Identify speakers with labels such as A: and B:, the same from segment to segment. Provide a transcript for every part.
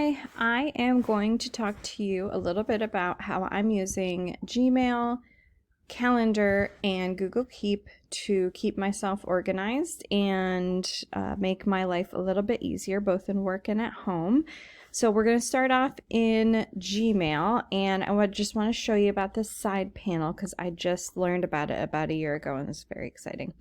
A: Hi, I am going to talk to you a little bit about how I'm using Gmail, Calendar, and Google Keep to keep myself organized and make my life a little bit easier, both in work and at home. So we're going to start off in Gmail, and I would just want to show you about this side panel because I just learned about it about a year ago, and it's very exciting.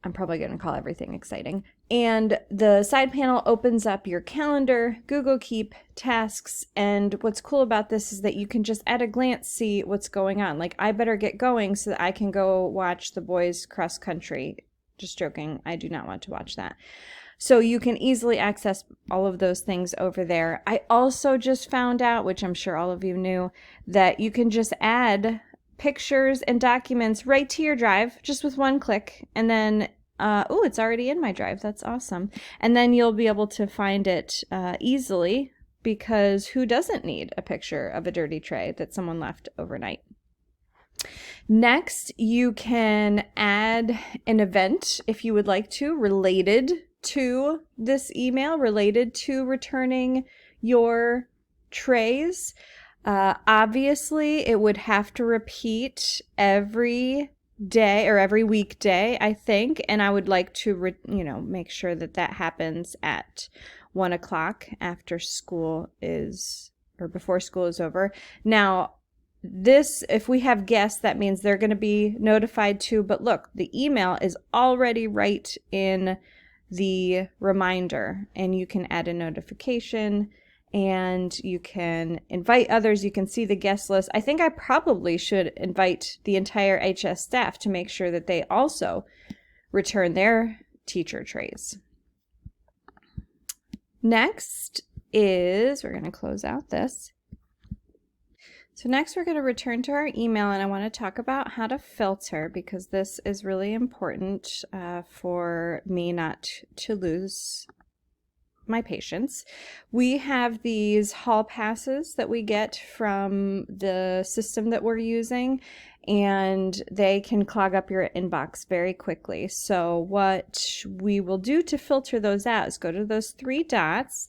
A: I'm probably going to call everything exciting. And the side panel opens up your calendar, Google Keep, tasks, and what's cool about this is that you can just at a glance see what's going on. Like, I better get going so that I can go watch the boys cross country. Just joking, I do not want to watch that. So you can easily access all of those things over there. I also just found out, which I'm sure all of you knew, that you can just add pictures and documents right to your drive just with one click, and then it's already in my drive. That's awesome. And then you'll be able to find it easily, because who doesn't need a picture of a dirty tray that someone left overnight? Next, you can add an event if you would like to, related to this email, related to returning your trays. Obviously, it would have to repeat every day or every weekday, I think, and I would like to, make sure that that happens at 1 o'clock after school is, or before school is over. Now, this, if we have guests, that means they're going to be notified too, but look, the email is already right in the reminder, and you can add a notification and you can invite others. You can see the guest list. I think I probably should invite the entire HS staff to make sure that they also return their teacher trays. Next is, we're going to close out this. So next we're going to return to our email, and I want to talk about how to filter, because this is really important for me not to lose my patience. We have these hall passes that we get from the system that we're using, and they can clog up your inbox very quickly. So what we will do to filter those out is go to those three dots.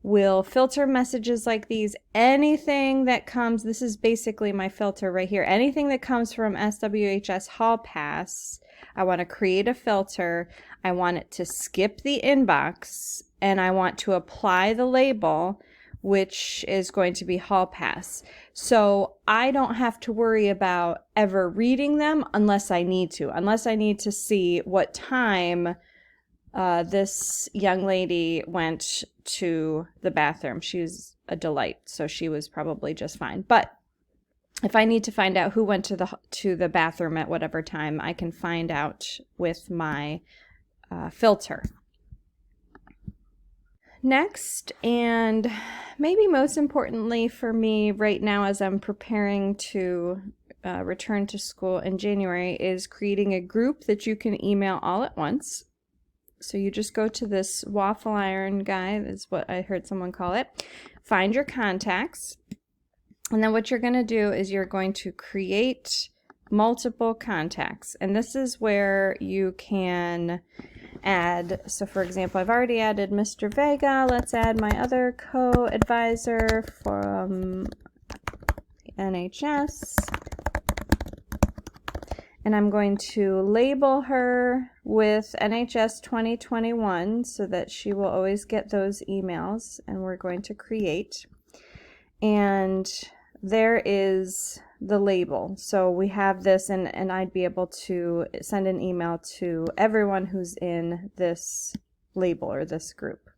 A: We'll filter messages like these. Anything that comes, this is basically my filter right here. Anything that comes from SWHS Hall Pass, I want to create a filter. I want it to skip the inbox, and I want to apply the label, which is going to be Hall Pass. So I don't have to worry about ever reading them unless I need to see what time this young lady went to the bathroom. She was a delight, so she was probably just fine. But if I need to find out who went to the bathroom at whatever time, I can find out with my filter. Next, and maybe most importantly for me right now as I'm preparing to return to school in January, is creating a group that you can email all at once. So you just go to this waffle iron guy, is what I heard someone call it. Find your contacts. And then what you're going to do is you're going to create multiple contacts. And this is where you can add, so for example, I've already added Mr. Vega. Let's add my other co-advisor from NHS. And I'm going to label her with NHS 2021 so that she will always get those emails. And we're going to create. And there is the label. So we have this, and I'd be able to send an email to everyone who's in this label or this group.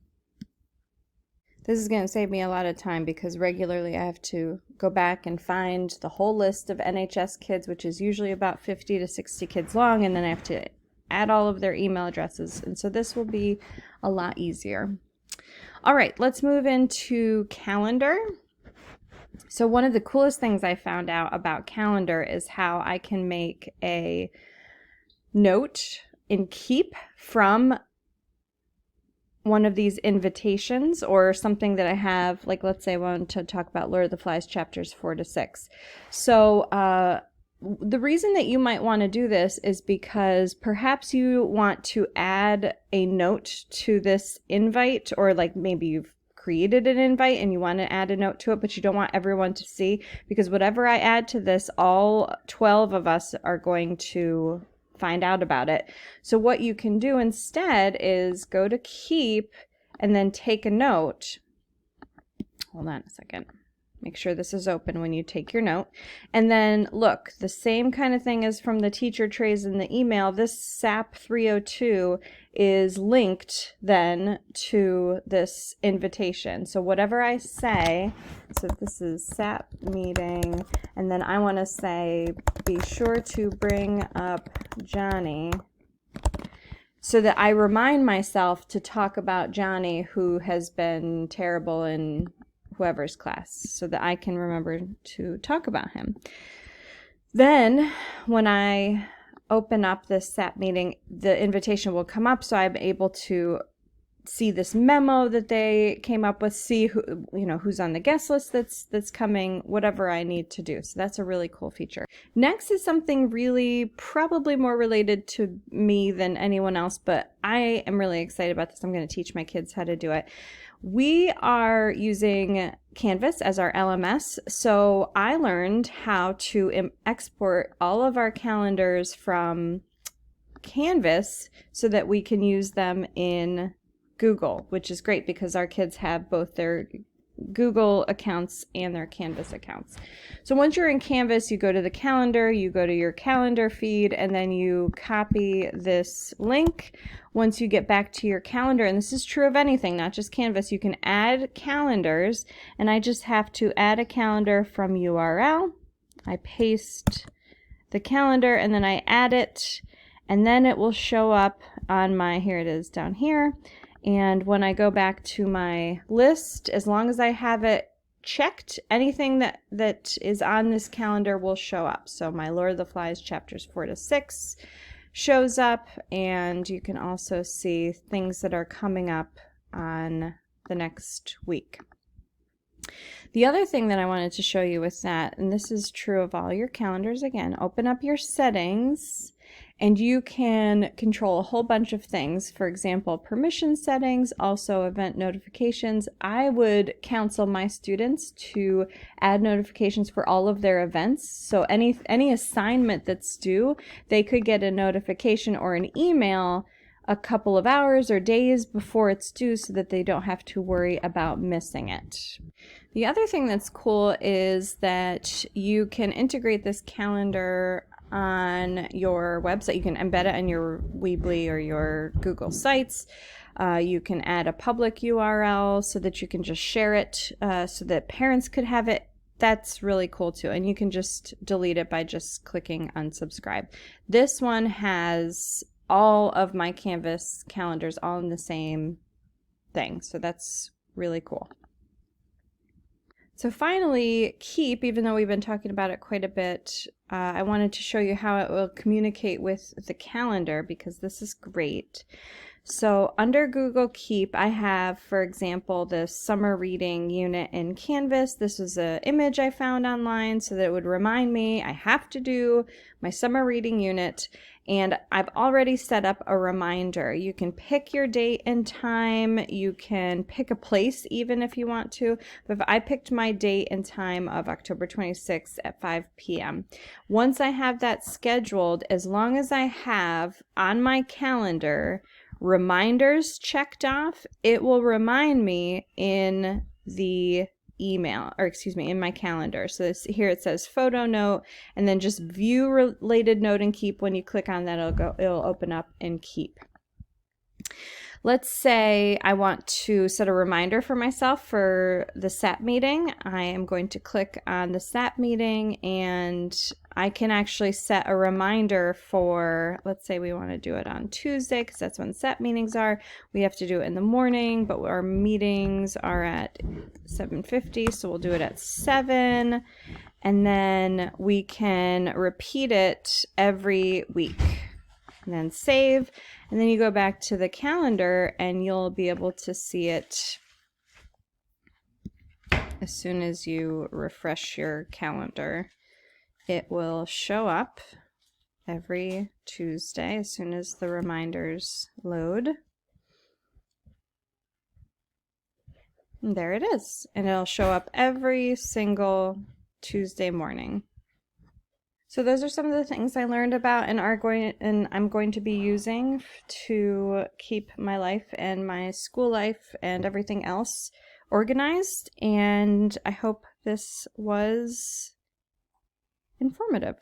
A: This is going to save me a lot of time because regularly I have to go back and find the whole list of NHS kids, which is usually about 50 to 60 kids long, and then I have to add all of their email addresses. And so this will be a lot easier. All right, let's move into Calendar. So one of the coolest things I found out about Calendar is how I can make a note in Keep from one of these invitations or something that I have, like let's say I want to talk about Lord of the Flies chapters 4 to 6. So the reason that you might want to do this is because perhaps you want to add a note to this invite, or like maybe you've created an invite and you want to add a note to it, but you don't want everyone to see, because whatever I add to this, all 12 of us are going to find out about it. So what you can do instead is go to Keep and then take a note. Hold on a second. Make sure this is open when you take your note. And then look, the same kind of thing as from the teacher trays in the email. This SAP 302 is linked then to this invitation. So whatever I say, so this is SAP meeting, and then I want to say, be sure to bring up Johnny, so that I remind myself to talk about Johnny, who has been terrible in whoever's class, so that I can remember to talk about him. Then when I open up this SAP meeting, the invitation will come up, so I'm able to see this memo that they came up with, see who, who's on the guest list that's coming, whatever I need to do. So that's a really cool feature. Next is something really probably more related to me than anyone else, but I am really excited about this. I'm going to teach my kids how to do it. We are using Canvas as our LMS, so I learned how to export all of our calendars from Canvas so that we can use them in Google, which is great because our kids have both their Google accounts and their Canvas accounts. So once you're in Canvas, you go to the calendar, you go to your calendar feed, and then you copy this link. Once you get back to your calendar, and this is true of anything, not just Canvas, you can add calendars, and I just have to add a calendar from URL. I paste the calendar, and then I add it, and then it will show up on my, here it is down here. And when I go back to my list, as long as I have it checked, anything that is on this calendar will show up. So my Lord of the Flies chapters 4 to 6 shows up, and you can also see things that are coming up on the next week. The other thing that I wanted to show you with that, and this is true of all your calendars, again, open up your settings, and you can control a whole bunch of things. For example, permission settings, also event notifications. I would counsel my students to add notifications for all of their events. So any assignment that's due, they could get a notification or an email a couple of hours or days before it's due so that they don't have to worry about missing it. The other thing that's cool is that you can integrate this calendar on your website. You can embed it on your Weebly or your Google Sites. You can add a public URL so that you can just share it so that parents could have it. That's really cool too. And you can just delete it by just clicking unsubscribe. This one has all of my Canvas calendars all in the same thing. So that's really cool. So finally, Keep, even though we've been talking about it quite a bit, I wanted to show you how it will communicate with the calendar, because this is great. So under Google Keep, I have, for example, the summer reading unit in Canvas. This was an image I found online so that it would remind me I have to do my summer reading unit. And I've already set up a reminder. You can pick your date and time. You can pick a place even if you want to. But I picked my date and time of October 26th at 5 p.m. Once I have that scheduled, as long as I have on my calendar reminders checked off, it will remind me in the email, or excuse me, in my calendar. So here it says photo note, and then just view related note and Keep. When you click on that, it'll open up in Keep. Let's say I want to set a reminder for myself for the SAP meeting. I am going to click on the SAP meeting, and I can actually set a reminder for, let's say we want to do it on Tuesday because that's when SAP meetings are. We have to do it in the morning, but our meetings are at 7:50, so we'll do it at 7, and then we can repeat it every week. And then save, and then you go back to the calendar and you'll be able to see it as soon as you refresh your calendar. It will show up every Tuesday as soon as the reminders load. And there it is. And it'll show up every single Tuesday morning. So those are some of the things I learned about and I'm going to be using to keep my life and my school life and everything else organized. And I hope this was informative.